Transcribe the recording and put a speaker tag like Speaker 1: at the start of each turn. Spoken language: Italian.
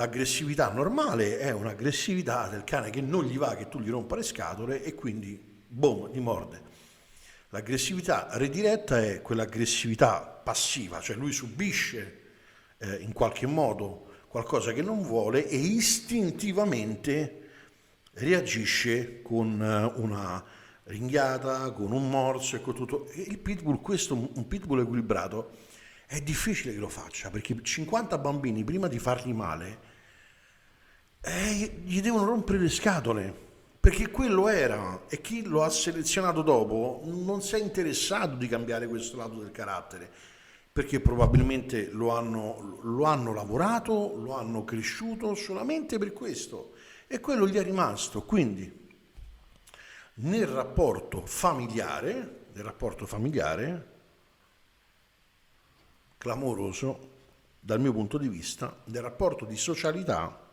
Speaker 1: L'aggressività normale è un'aggressività del cane che non gli va che tu gli rompa le scatole e quindi, boom, ti morde. L'aggressività rediretta è quell'aggressività passiva, cioè lui subisce in qualche modo qualcosa che non vuole e istintivamente reagisce con una ringhiata, con un morso e con tutto. Il pitbull, questo, un pitbull equilibrato, è difficile che lo faccia perché 50 bambini prima di fargli male gli devono rompere le scatole perché quello era e chi lo ha selezionato dopo non si è interessato di cambiare questo lato del carattere perché probabilmente lo hanno lavorato, lo hanno cresciuto solamente per questo e quello gli è rimasto. Quindi nel rapporto familiare, clamoroso dal mio punto di vista, nel rapporto di socialità